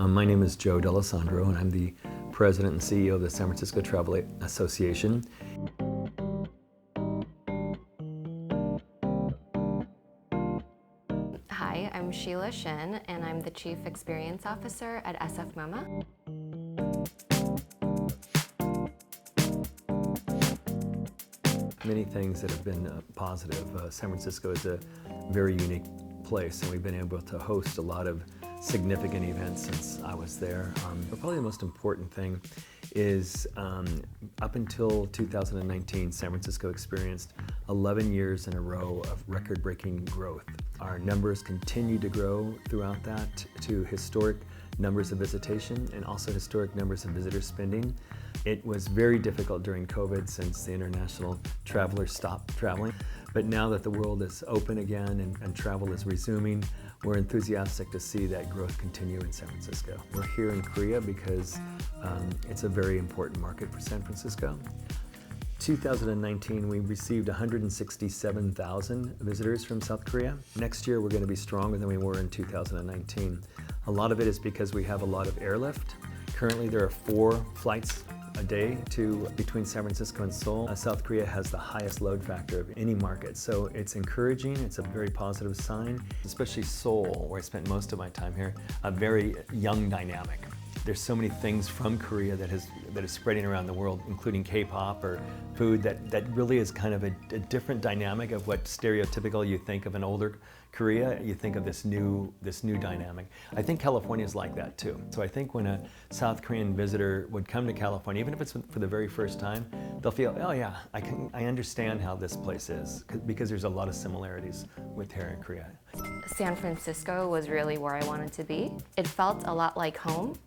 My name is Joe D'Alessandro, and I'm the president and CEO of the San Francisco Travel Association. Hi, I'm Sheila Shin, and I'm the Chief Experience Officer at SF MoMA. Many things that have been positive. San Francisco is a very unique place, and we've been able to host a lot of significant events since I was there. But probably the most important thing is up until 2019, San Francisco experienced 11 years in a row of record-breaking growth. Our numbers continue to grow throughout that to historic numbers of visitation and also historic numbers of visitor spending. It was very difficult during COVID since the international travelers stopped traveling. But now that the world is open again and travel is resuming, we're enthusiastic to see that growth continue in San Francisco. We're here in Korea because it's a very important market for San Francisco. 2019, we received 167,000 visitors from South Korea. Next year, we're going to be stronger than we were in 2019. A lot of it is because we have a lot of airlift. Currently, there are 4 flights a day between San Francisco and Seoul. South Korea has the highest load factor of any market, so it's encouraging. It's a very positive sign, especially Seoul, where I spent most of my time here, a very young dynamic. There's so many things from Korea that is spreading around the world, including K-pop or food, that really is kind of a different dynamic of what stereotypical you think of an older Korea. You think of this new dynamic. I think California is like that too. So I think when a South Korean visitor would come to California, even if it's for the very first time, they'll feel, oh yeah, I understand how this place is, because there's a lot of similarities with here in Korea. San Francisco was really where I wanted to be. It felt a lot like home.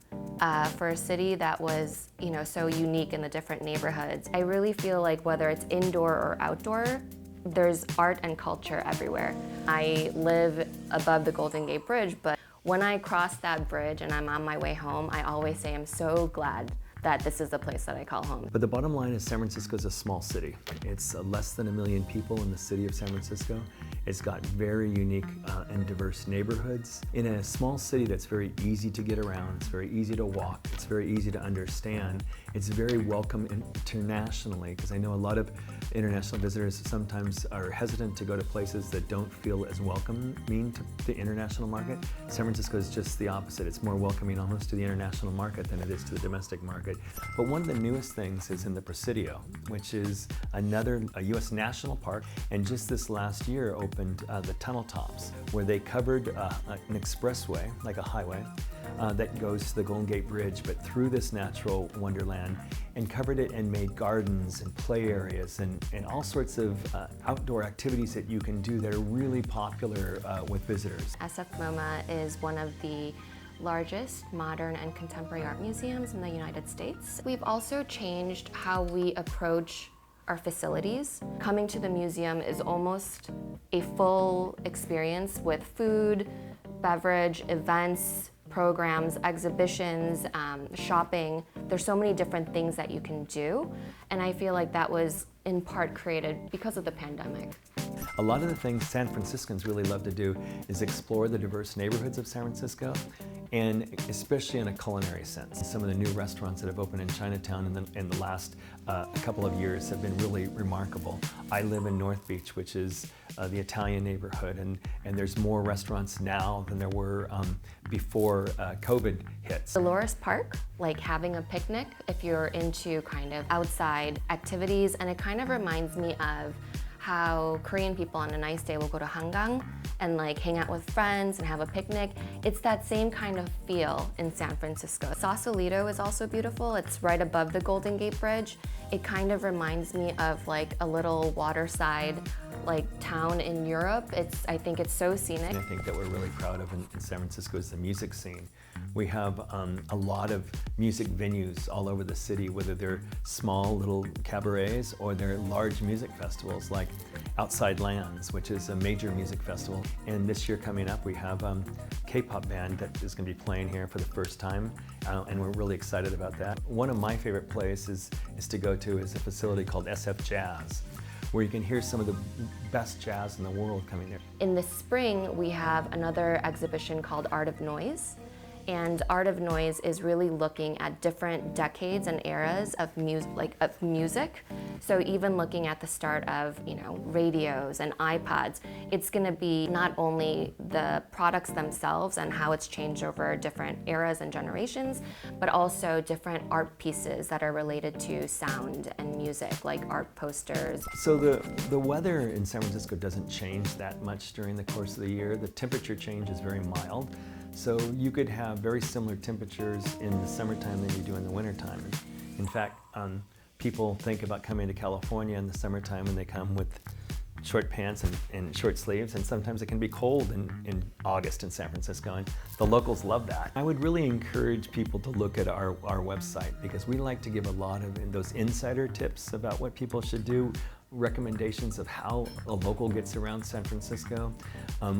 For a city that was, so unique in the different neighborhoods. I really feel like whether it's indoor or outdoor, there's art and culture everywhere. I live above the Golden Gate Bridge, but when I cross that bridge and I'm on my way home, I always say I'm so glad that this is the place that I call home. But the bottom line is San Francisco is a small city. It's less than 1 million people in the city of San Francisco. It's got very unique and diverse neighborhoods. In a small city that's very easy to get around, it's very easy to walk, it's very easy to understand, it's very welcome internationally, because I know a lot of international visitors sometimes are hesitant to go to places that don't feel as welcoming to the international market. San Francisco is just the opposite. It's more welcoming almost to the international market than it is to the domestic market. But one of the newest things is in the Presidio, which is a U.S. national park, and just this last year opened the Tunnel Tops, where they covered an expressway, like a highway, that goes to the Golden Gate Bridge, but through this natural wonderland, and covered it and made gardens and play areas and all sorts of outdoor activities that you can do that are really popular with visitors. SF MoMA is one of the largest modern and contemporary art museums in the United States. We've also changed how we approach our facilities. Coming to the museum is almost a full experience with food, beverage, events, programs, exhibitions, shopping. There's so many different things that you can do, and I feel like that was in part created because of the pandemic. A lot of the things San Franciscans really love to do is explore the diverse neighborhoods of San Francisco, and especially in a culinary sense. Some of the new restaurants that have opened in Chinatown in the last couple of years have been really remarkable. I live in North Beach, which is the Italian neighborhood, and there's more restaurants now than there were before COVID hit. Dolores Park, like having a picnic if you're into kind of outside activities, and it kind of reminds me of how Korean people on a nice day will go to Hangang and like hang out with friends and have a picnic. It's that same kind of feel in San Francisco. Sausalito is also beautiful. It's right above the Golden Gate Bridge. It kind of reminds me of like a little waterside like town in Europe. I think it's so scenic. I think that we're really proud of in San Francisco is the music scene. We have a lot of music venues all over the city, whether they're small little cabarets or they're large music festivals like Outside Lands, which is a major music festival. And this year coming up, we have a K-pop band that is going to be playing here for the first time, and we're really excited about that. One of my favorite places to go to is a facility called SF Jazz, where you can hear some of the best jazz in the world coming there. In the spring, we have another exhibition called Art of Noise. And Art of Noise is really looking at different decades and eras of music. So even looking at the start of, radios and iPods, it's going to be not only the products themselves and how it's changed over different eras and generations, but also different art pieces that are related to sound and music, like art posters. So the weather in San Francisco doesn't change that much during the course of the year. The temperature change is very mild. So you could have very similar temperatures in the summertime than you do in the wintertime. In fact, people think about coming to California in the summertime and they come with short pants and short sleeves, and sometimes it can be cold in August in San Francisco, and the locals love that. I would really encourage people to look at our website, because we like to give a lot of those insider tips about what people should do, recommendations of how a local gets around San Francisco.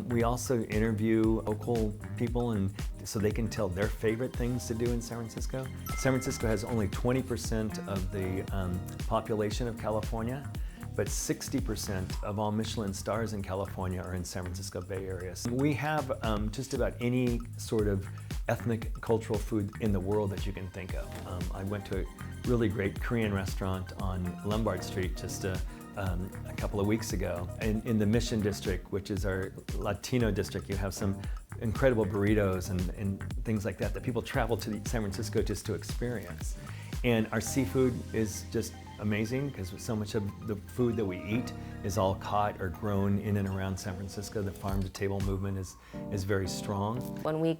We also interview local people, and so they can tell their favorite things to do in San Francisco. San Francisco has only 20% of the population of California, but 60% of all Michelin stars in California are in San Francisco Bay Area. So we have just about any sort of ethnic cultural food in the world that you can think of. I went to a really great Korean restaurant on Lombard Street just a couple of weeks ago. In the Mission District, which is our Latino district, you have some incredible burritos and things like that people travel to San Francisco just to experience. And our seafood is just amazing, because so much of the food that we eat is all caught or grown in and around San Francisco. The farm-to-table movement is very strong. When we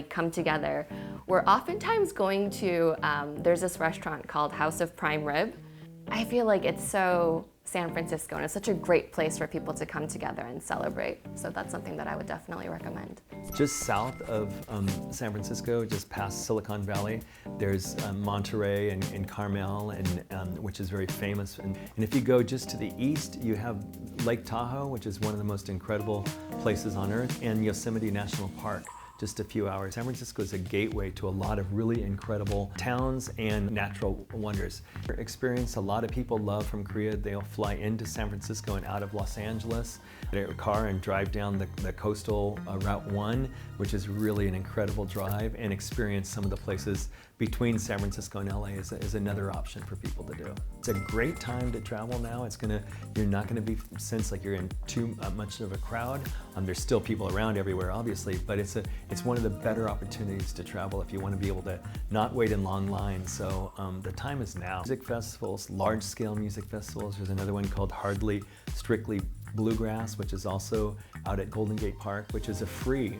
come together, we're oftentimes going to, there's this restaurant called House of Prime Rib. I feel like it's so San Francisco, and it's such a great place for people to come together and celebrate. So that's something that I would definitely recommend. Just south of San Francisco, just past Silicon Valley, there's Monterey and Carmel, and which is very famous. And if you go just to the east, you have Lake Tahoe, which is one of the most incredible places on earth, and Yosemite National Park, just a few hours. San Francisco is a gateway to a lot of really incredible towns and natural wonders. Experience a lot of people love from Korea. They'll fly into San Francisco and out of Los Angeles, get a car and drive down the coastal Route 1, which is really an incredible drive, and experience some of the places between San Francisco and LA is another option for people to do. It's a great time to travel now. You're not gonna be sense like you're in too much of a crowd. There's still people around everywhere, obviously, but it's one of the better opportunities to travel if you want to be able to not wait in long lines. So the time is now. Music festivals, large-scale music festivals. There's another one called Hardly Strictly Bluegrass, which is also out at Golden Gate Park, which is a free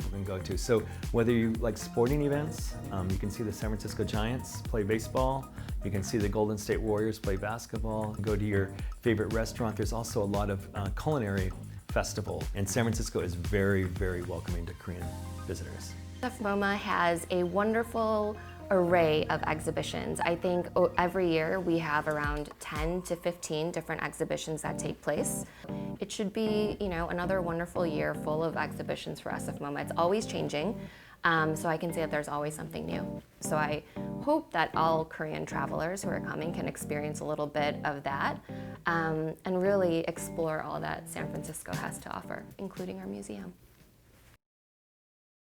you can go to. So whether you like sporting events, you can see the San Francisco Giants play baseball, you can see the Golden State Warriors play basketball, go to your favorite restaurant. There's also a lot of culinary festival, and San Francisco is very, very welcoming to Korean visitors. MoMA has a wonderful array of exhibitions. I think every year we have around 10 to 15 different exhibitions that take place. It should be, another wonderful year full of exhibitions for SF MoMA. It's always changing, so I can say that there's always something new. So I hope that all Korean travelers who are coming can experience a little bit of that, and really explore all that San Francisco has to offer, including our museum.